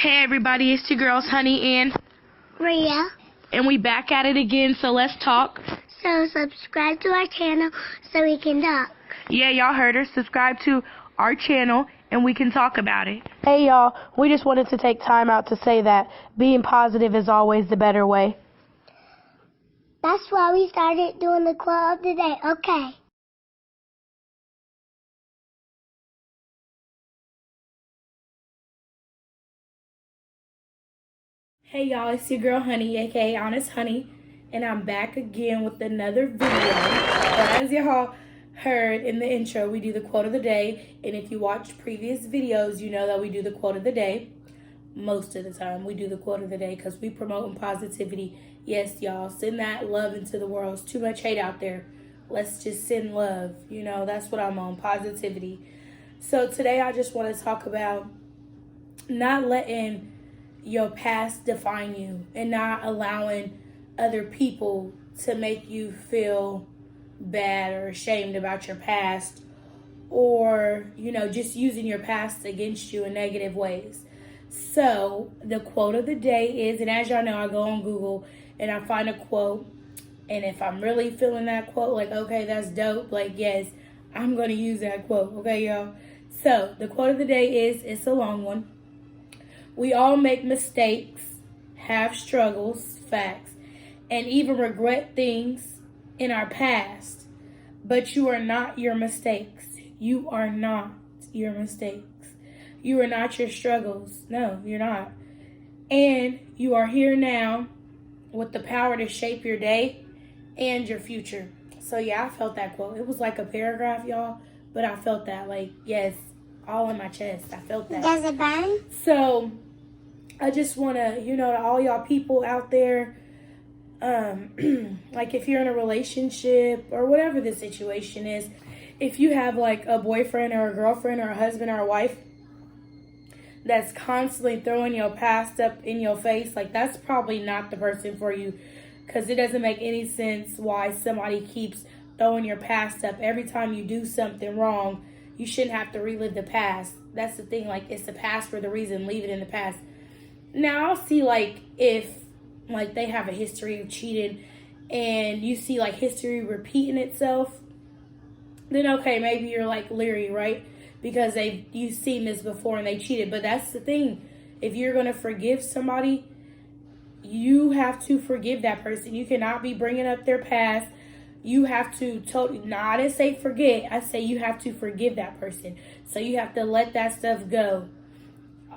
Hey everybody, it's your girls Honey and Rhea. And we back at it again, so let's talk. So subscribe to our channel so we can talk. Yeah, y'all heard her. Subscribe to our channel and we can talk about it. Hey y'all, we just wanted to take time out to say that being positive is always the better way. That's why we started doing the quote of the day. Okay. Hey y'all, it's your girl Honey, aka Honest Honey, and I'm back again with another video. But as y'all heard in the intro, we do the quote of the day, and if you watch previous videos, you know that we do the quote of the day. Most of the time, we do the quote of the day because we promoting positivity. Yes, y'all, send that love into the world. It's too much hate out there. Let's just send love. You know, that's what I'm on, positivity. So today I just want to talk about not letting your past define you and not allowing other people to make you feel bad or ashamed about your past, or just using your past against you in negative ways. So the quote of the day is, and as y'all know, I go on Google and I find a quote, and if I'm really feeling that quote, like, okay, that's dope, like, yes, I'm gonna use that quote. Okay, y'all? So the quote of the day is, it's a long one: we all make mistakes, have struggles, facts, and even regret things in our past. But you are not your mistakes. You are not your mistakes. You are not your struggles. No, you're not. And you are here now with the power to shape your day and your future. So yeah, I felt that quote. It was like a paragraph, y'all, but I felt that, like, yes, all in my chest. I felt that. Does it burn? So I just want to, to all y'all people out there, like if you're in a relationship or whatever the situation is, if you have like a boyfriend or a girlfriend or a husband or a wife that's constantly throwing your past up in your face, like, that's probably not the person for you, because it doesn't make any sense why somebody keeps throwing your past up. Every time you do something wrong, you shouldn't have to relive the past. That's the thing, like, it's the past for the reason. Leave it in the past. Now, I'll see, like, if, like, they have a history of cheating and you see, like, history repeating itself, then, okay, maybe you're, like, leery, right? Because you've seen this before and they cheated. But that's the thing. If you're going to forgive somebody, you have to forgive that person. You cannot be bringing up their past. You have to I didn't say forget. I say you have to forgive that person. So you have to let that stuff go.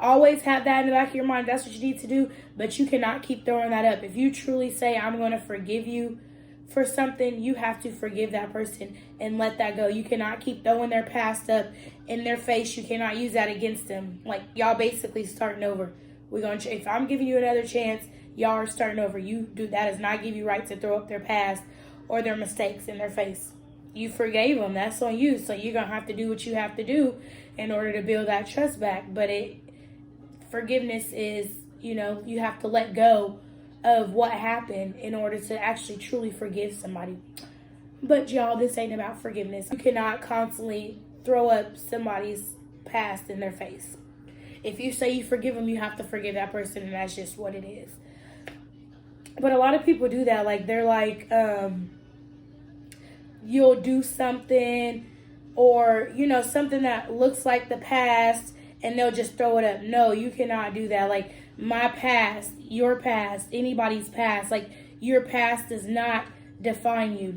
Always have that in the back of your mind. That's what you need to do. But you cannot keep throwing that up. If you truly say, I'm going to forgive you for something, you have to forgive that person and let that go. You cannot keep throwing their past up in their face. You cannot use that against them. Like, y'all basically starting over. If I'm giving you another chance, y'all are starting over. That does not give you right to throw up their past or their mistakes in their face. You forgave them. That's on you. So you're going to have to do what you have to do in order to build that trust back. But forgiveness is, you have to let go of what happened in order to actually truly forgive somebody. But y'all, this ain't about forgiveness. You cannot constantly throw up somebody's past in their face. If you say you forgive them, you have to forgive that person, and that's just what it is. But a lot of people do that. Like, they're like, you'll do something, or, something that looks like the past, and they'll just throw it up. No, you cannot do that. Like, my past, your past, anybody's past, like, your past does not define you.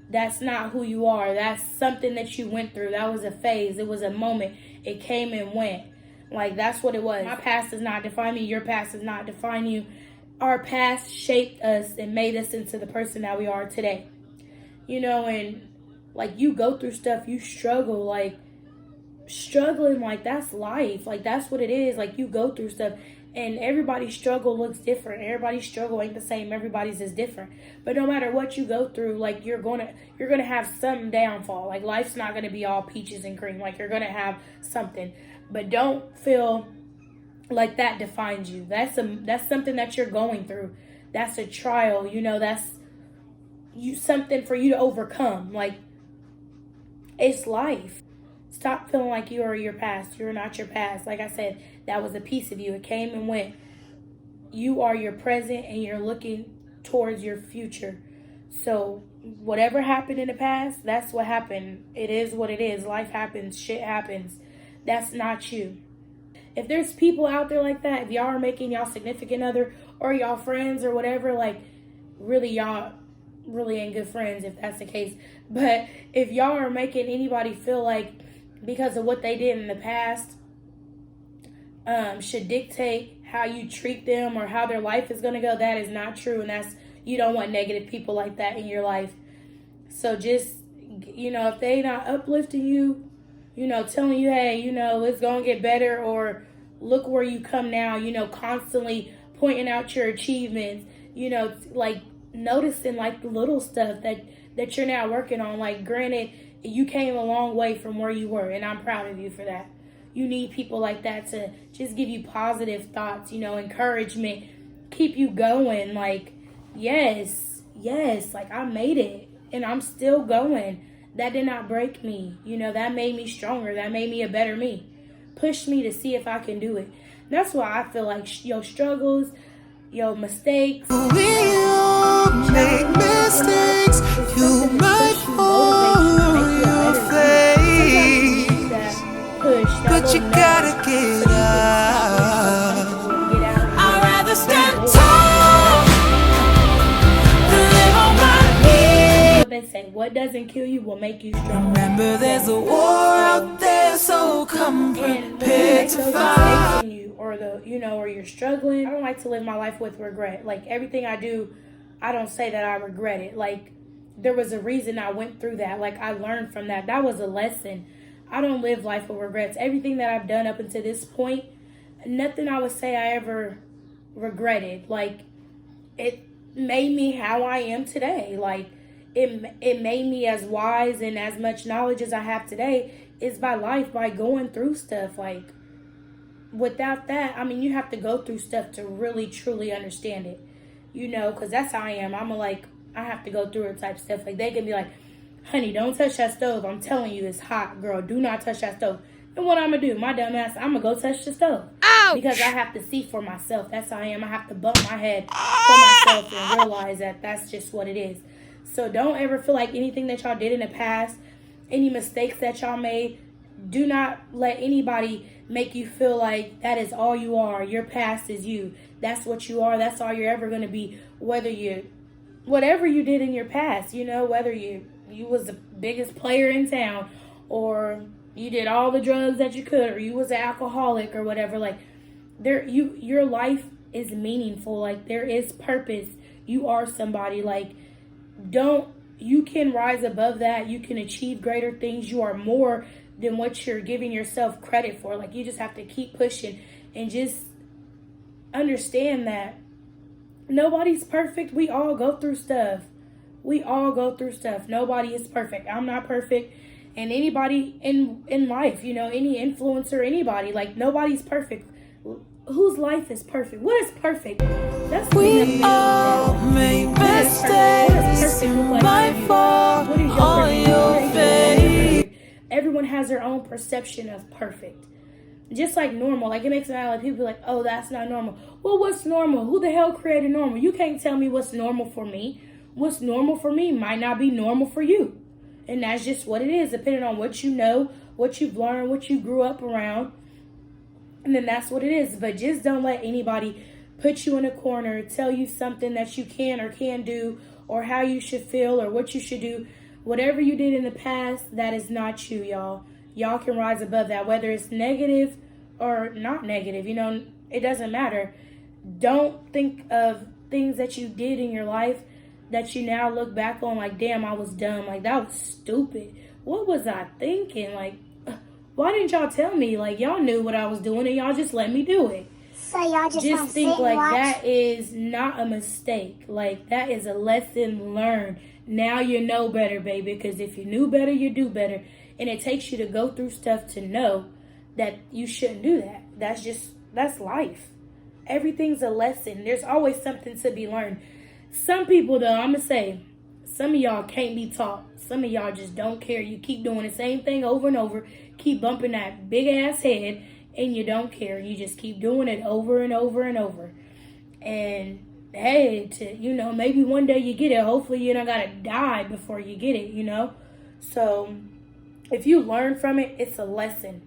That's not who you are. That's something that you went through. That was a phase. It was a moment. It came and went. Like, that's what it was. My past does not define me. Your past does not define you. Our past shaped us and made us into the person that we are today. And, like, you go through stuff, you struggle, like, struggling, like, that's life. Like, that's what it is. Like, you go through stuff, and everybody's struggle looks different. Everybody's struggle ain't the same. Everybody's is different. But no matter what you go through, like, you're gonna have some downfall. Like, life's not gonna be all peaches and cream. Like, you're gonna have something. But don't feel like that defines you. That's something that you're going through. That's a trial. That's something for you to overcome. Like, it's life. Stop feeling like you are your past. You're not your past. Like I said, that was a piece of you. It came and went. You are your present and you're looking towards your future. So whatever happened in the past, that's what happened. It is what it is. Life happens. Shit happens. That's not you. If there's people out there like that, if y'all are making y'all significant other or y'all friends or whatever, like, really, y'all really ain't good friends if that's the case. But if y'all are making anybody feel like because of what they did in the past should dictate how you treat them or how their life is going to go, that is not true. And you don't want negative people like that in your life. So just, if they not uplifting you, telling you, hey, it's going to get better, or look where you come now, constantly pointing out your achievements, like noticing like the little stuff that you're now working on. Like, granted, you came a long way from where you were, and I'm proud of you for that. You need people like that to just give you positive thoughts, encouragement, keep you going. Like, yes, like I made it and I'm still going. That did not break me. That made me stronger. That made me a better me. Pushed me to see if I can do it. That's why I feel like your struggles, your mistakes. We all make mistakes. You might fall on your face, but you gotta get up. I'd rather stand tall than live on my knees. What they say, what doesn't kill you will make you stronger. Remember, there's a war out there, so come prepared to fight. Or you're struggling. I don't like to live my life with regret. Like, everything I do, I don't say that I regret it. Like, there was a reason I went through that. Like, I learned from that. That was a lesson. I don't live life with regrets. Everything that I've done up until this point, nothing I would say I ever regretted. Like, it made me how I am today. Like, it made me as wise and as much knowledge as I have today is by life, by going through stuff. Like, without that, you have to go through stuff to really, truly understand it. Because that's how I am. I have to go through it type stuff. Like, they can be like, honey, don't touch that stove. I'm telling you, it's hot, girl. Do not touch that stove. And what I'm going to do? My dumb ass, I'm going to go touch the stove. Ouch! Because I have to see for myself. That's how I am. I have to bump my head for myself and realize that that's just what it is. So don't ever feel like anything that y'all did in the past, any mistakes that y'all made, do not let anybody make you feel like that is all you are. Your past is you. That's what you are. That's all you're ever going to be. Whatever you did in your past, whether you was the biggest player in town, or you did all the drugs that you could, or you was an alcoholic or whatever, like, your life is meaningful. Like, there is purpose. You are somebody. Like, you can rise above that. You can achieve greater things. You are more than what you're giving yourself credit for. Like, you just have to keep pushing and just understand that nobody's perfect. We all go through stuff. Nobody is perfect. I'm not perfect. And anybody in life, any influencer, anybody, like, nobody's perfect. Whose life is perfect? What is perfect? That's the We all make mistakes. Might fall on your face. Everyone has their own perception of perfect. Just like normal. Like, it makes it sound like people be like, oh, that's not normal. Well, what's normal? Who the hell created normal? You can't tell me what's normal for me. What's normal for me might not be normal for you. And that's just what it is, depending on what you know, what you've learned, what you grew up around. And then that's what it is. But just don't let anybody put you in a corner, tell you something that you can or can't do, or how you should feel, or what you should do. Whatever you did in the past, that is not you, y'all. Y'all can rise above that, whether it's negative or not negative. It doesn't matter. Don't think of things that you did in your life that you now look back on like, damn, I was dumb. Like, that was stupid. What was I thinking? Like, why didn't y'all tell me? Like, y'all knew what I was doing and y'all just let me do it. So y'all just think like that is not a mistake. Like, that is a lesson learned. Now you know better, baby, because if you knew better, you do better. And it takes you to go through stuff to know that you shouldn't do that. That's life. Everything's a lesson. There's always something to be learned. Some people, though, I'm going to say, Some of y'all can't be taught. Some of y'all just don't care. You keep doing the same thing over and over, keep bumping that big ass head, and you don't care. You just keep doing it over and over and over. And hey, maybe one day you get it. Hopefully you don't gotta die before you get it. So if you learn from it, it's a lesson.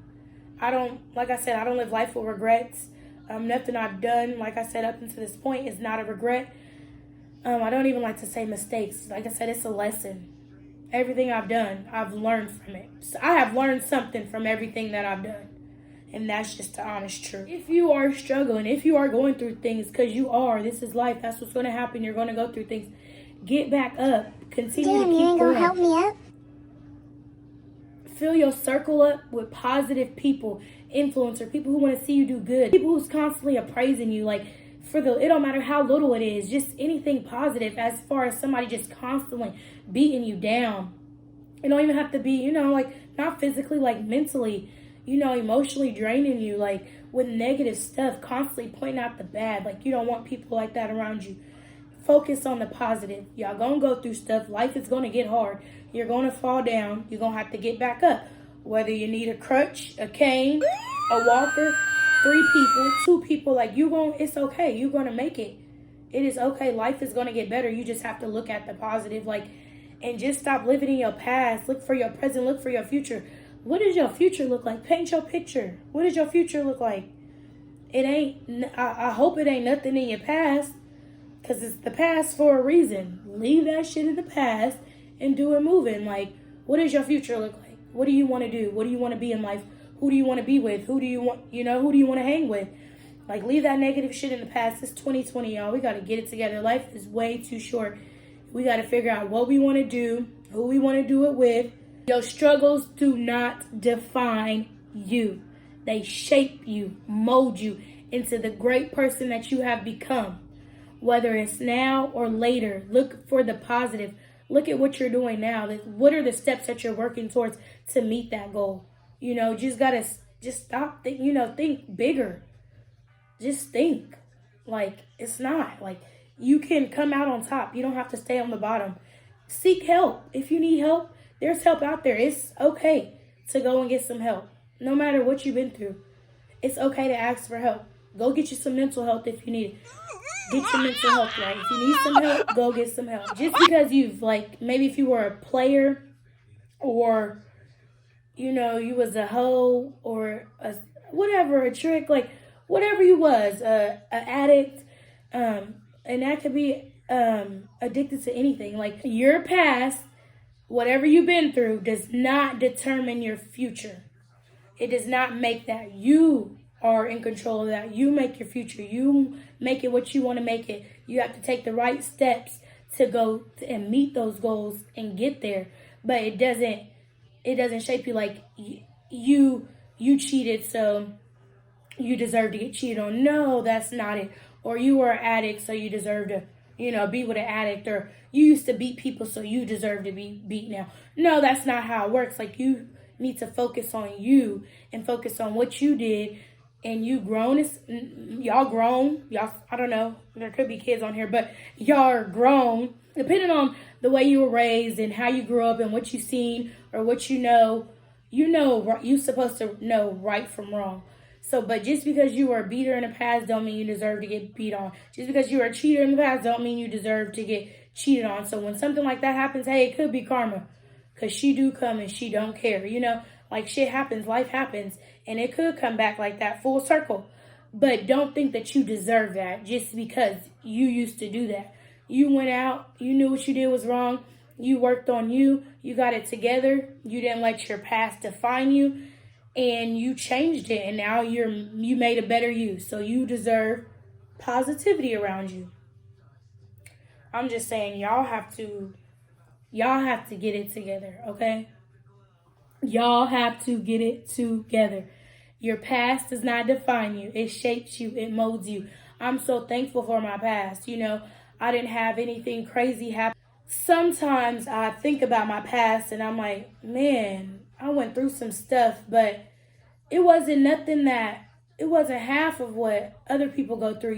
Like I said, I don't live life with regrets. Nothing I've done, like I said, up until this point is not a regret. I don't even like to say mistakes. Like I said, it's a lesson. Everything I've done, I've learned from it. So I have learned something from everything that I've done. And that's just the honest truth. If you are struggling, if you are going through things, because you are, this is life. That's what's going to happen. You're going to go through things. Get back up. Continue to keep you ain't going. gonna help me up? Fill your circle up with positive people, influencer, people who want to see you do good, people who's constantly appraising you. Like, it don't matter how little it is, just anything positive. As far as somebody just constantly beating you down, it don't even have to be, not physically, like mentally, emotionally draining you, like with negative stuff, constantly pointing out the bad. Like, you don't want people like that around you. Focus on the positive. Y'all gonna go through stuff. Life is gonna get hard. You're gonna fall down. You're gonna have to get back up. Whether you need a crutch, a cane, a walker, 3 people, 2 people, it's okay. You're gonna make it. It is okay. Life is gonna get better. You just have to look at the positive, and just stop living in your past. Look for your present. Look for your future. What does your future look like? Paint your picture. What does your future look like? I hope it ain't nothing in your past, because it's the past for a reason. Leave that shit in the past and do it moving. Like, what does your future look like? What do you want to do? What do you want to be in life? Who do you want to be with? Who do you want to hang with? Like, leave that negative shit in the past. It's 2020, y'all. We got to get it together. Life is way too short. We got to figure out what we want to do, who we want to do it with. Your struggles do not define you. They shape you, mold you into the great person that you have become. Whether it's now or later, look for the positive. Look at what you're doing now. What are the steps that you're working towards to meet that goal? Just gotta stop. Think bigger. Just think. Like, it's not like you can come out on top. You don't have to stay on the bottom. Seek help. If you need help, there's help out there. It's okay to go and get some help. No matter what you've been through, it's okay to ask for help. Go get you some mental health if you need it. Get your mental health right. If you need some help, go get some help. Just because maybe if you were a player, or, you was a hoe, or a trick, whatever you was, an addict, and that could be addicted to anything. Like, your past, whatever you've been through, does not determine your future. It does not make that. You are in control of that. You make your future. You make it what you want to make it. You have to take the right steps to go and meet those goals and get there. But it doesn't shape you like you cheated, so you deserve to get cheated on. No, that's not it. Or you were an addict, so you deserve to, be with an addict. Or you used to beat people, so you deserve to be beat now. No, that's not how it works. Like, you need to focus on you and focus on what you did. And you grown. Y'all grown. Y'all, I don't know. There could be kids on here, but y'all are grown. Depending on the way you were raised and how you grew up and what you seen or what you're supposed to know right from wrong. So, but just because you were a beater in the past don't mean you deserve to get beat on. Just because you were a cheater in the past don't mean you deserve to get cheated on. So when something like that happens, hey, it could be karma. Because she do come and she don't care. Like, shit happens, life happens. And it could come back like that, full circle. But don't think that you deserve that just because you used to do that. You went out, you knew what you did was wrong. You worked on you. You got it together. You didn't let your past define you. And you changed it. And now you made a better you. So you deserve positivity around you. I'm just saying, y'all have to get it together, okay? Y'all have to get it together. Your past does not define you. It shapes you. It molds you. I'm so thankful for my past. I didn't have anything crazy happen. Sometimes I think about my past and I'm like, man, I went through some stuff, but it wasn't half of what other people go through,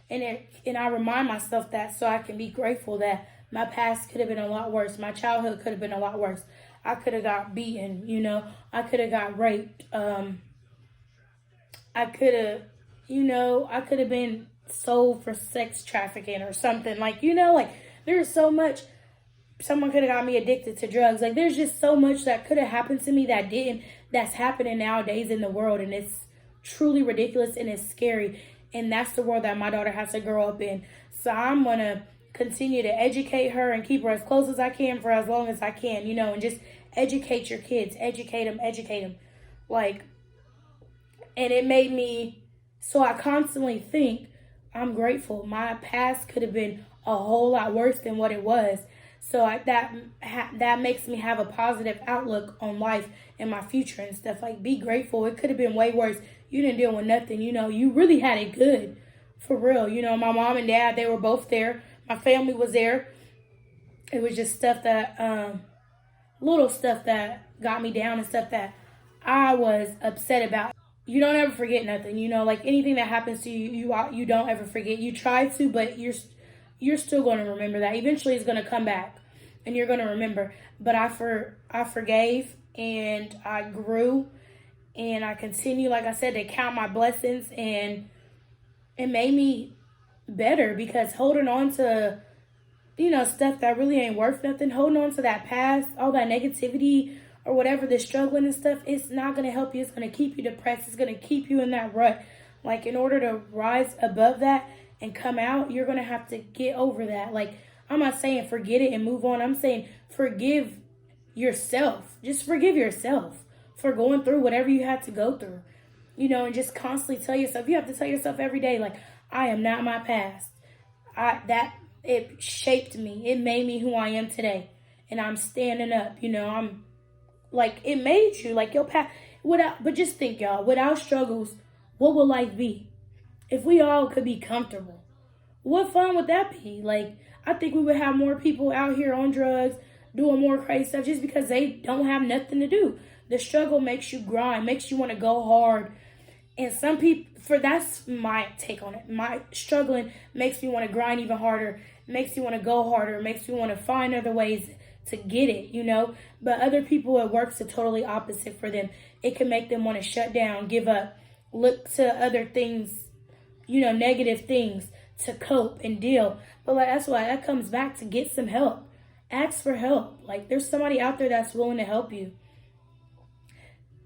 And I remind myself that so I can be grateful that My past could have been a lot worse. My childhood could have been a lot worse. I could have got beaten, you know. I could have got raped. I could have, I could have been sold for sex trafficking or something. Like, like there's so much. Someone could have got me addicted to drugs. Like, there's just so much that could have happened to me that didn't. That's happening nowadays in the world, and it's truly ridiculous and it's scary. And that's the world that my daughter has to grow up in. So I'm gonna continue to educate her and keep her as close as I can for as long as I can, and just educate your kids, educate them. Like, and it made me, so I constantly think, I'm grateful. My past could have been a whole lot worse than what it was. So that makes me have a positive outlook on life and my future and stuff. Like, be grateful. It could have been way worse. You didn't deal with nothing. You really had it good. For real. My mom and dad, they were both there. My family was there. It was just stuff that, little stuff that got me down and stuff that I was upset about. You don't ever forget nothing. Like anything that happens to you, you don't ever forget. You try to, but you're still going to remember that. Eventually it's going to come back and you're going to remember. But I forgave and I grew and I continue, like I said, to count my blessings, and it made me better, because holding on to, stuff that really ain't worth nothing, holding on to that past, all that negativity or whatever, the struggling and stuff, it's not going to help you. It's going to keep you depressed. It's going to keep you in that rut. Like, in order to rise above that and come out, you're going to have to get over that. Like, I'm not saying forget it and move on. I'm saying forgive yourself. Just forgive yourself for going through whatever you had to go through. And just constantly tell yourself, you have to tell yourself every day, like, I am not my past. It shaped me. It made me who I am today. And I'm standing up, I'm like, it made you, like, your past, but just think, y'all, without struggles, what would life be? If we all could be comfortable, what fun would that be? Like, I think we would have more people out here on drugs, doing more crazy stuff, just because they don't have nothing to do. The struggle makes you grind, makes you want to go hard. And some people, that's my take on it. My struggling makes me want to grind even harder, makes me want to go harder, makes me want to find other ways to get it, But other people, it works the totally opposite for them. It can make them want to shut down, give up, look to other things, negative things to cope and deal. But like, that's why that comes back to get some help. Ask for help. Like, there's somebody out there that's willing to help you.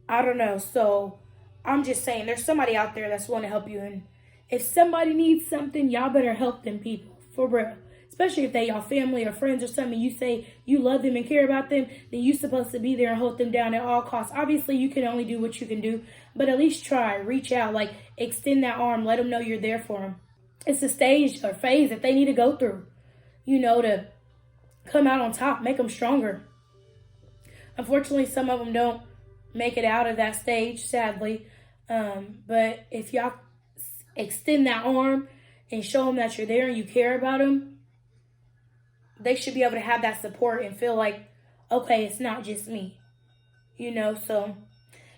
I don't know. So I'm just saying, there's somebody out there that's willing to help you. And if somebody needs something, y'all better help them people. For real. Especially if they y'all family or friends or something, you say you love them and care about them, then you're supposed to be there and hold them down at all costs. Obviously, you can only do what you can do, but at least try. Reach out. Like, extend that arm. Let them know you're there for them. It's a stage or phase that they need to go through, to come out on top, make them stronger. Unfortunately, some of them don't make it out of that stage, sadly. But if y'all extend that arm and show them that you're there and you care about them, they should be able to have that support and feel like, okay, it's not just me. So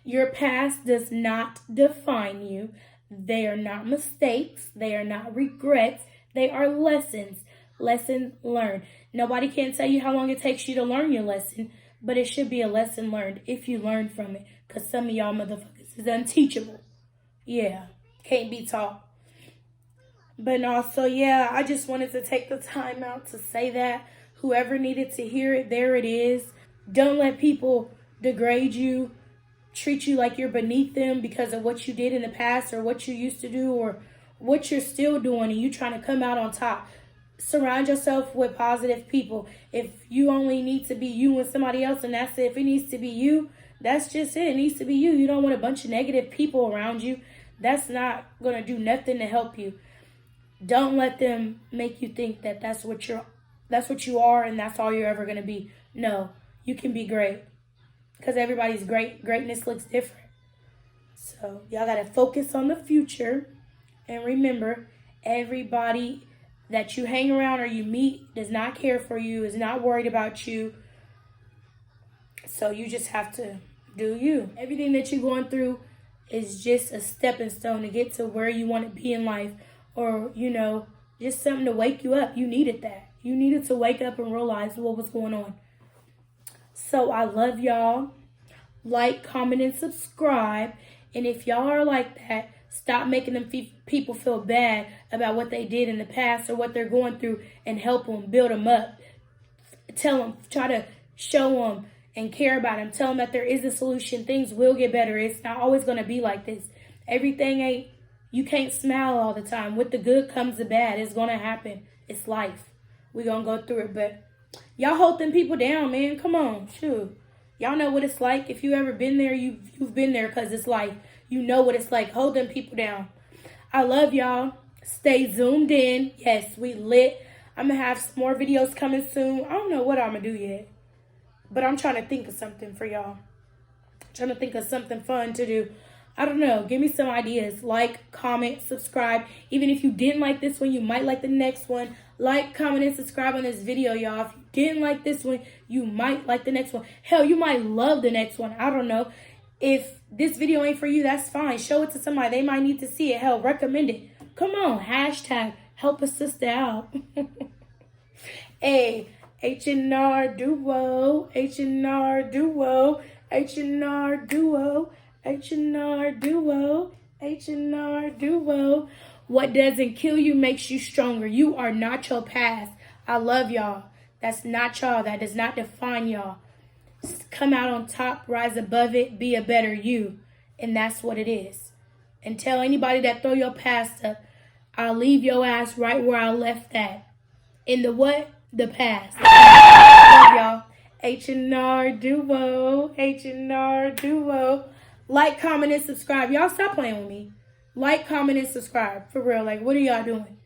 your past does not define you. They are not mistakes. They are not regrets. They are lessons. Lessons learned. Nobody can tell you how long it takes you to learn your lesson, but it should be a lesson learned if you learn from it. Because some of y'all motherfuckers is unteachable. Yeah, can't be taught. But also, yeah, I just wanted to take the time out to say that. Whoever needed to hear it, there it is. Don't let people degrade you, treat you like you're beneath them because of what you did in the past or what you used to do or what you're still doing and you trying to come out on top. Surround yourself with positive people. If you only need to be you and somebody else and that's it, if it needs to be you, that's just it. It needs to be you. You don't want a bunch of negative people around you. That's not going to do nothing to help you. Don't let them make you think that that's what you are and that's all you're ever going to be. No, you can be great. Because everybody's greatness looks different. So y'all got to focus on the future. And remember, everybody that you hang around or you meet does not care for you, is not worried about you. So you just have to do you. Everything that you're going through is just a stepping stone to get to where you want to be in life. Or, Just something to wake you up. You needed that. You needed to wake up and realize what was going on. So I love y'all. Like, comment, and subscribe. And if y'all are like that, stop making them people feel bad about what they did in the past or what they're going through, and help them, build them up. Tell them, try to show them and care about them. Tell them that there is a solution. Things will get better. It's not always going to be like this. Everything ain't, you can't smile all the time. With the good comes the bad. It's going to happen. It's life. We're going to go through it. But y'all hold them people down, man. Come on. Shoot. Y'all know what it's like. If you ever been there, you've been there, because it's life. You know what it's like. Hold them people down. I love y'all. Stay zoomed in. Yes, we lit. I'm going to have some more videos coming soon. I don't know what I'm going to do yet, but I'm trying to think of something for y'all. Trying to think of something fun to do. I don't know. Give me some ideas. Like, comment, subscribe. Even if you didn't like this one, you might like the next one. Like, comment, and subscribe on this video, y'all. If you didn't like this one, you might like the next one. Hell, you might love the next one. I don't know. If this video ain't for you, that's fine. Show it to somebody. They might need to see it. Hell, recommend it. Come on. Hashtag help a sister out. Hey, H&R Duo. H&R Duo. H&R Duo. H&R Duo. H&R Duo. What doesn't kill you makes you stronger. You are not your past. I love y'all. That's not y'all. That does not define y'all. Come out on top, rise above it, be a better you. And that's what it is. And tell anybody that throw your past up, I'll leave your ass right where I left that. In the what? The past. Love y'all. H&R Duo. H&R Duo. Like, comment, and subscribe. Y'all stop playing with me. Like, comment, and subscribe. For real. Like, what are y'all doing?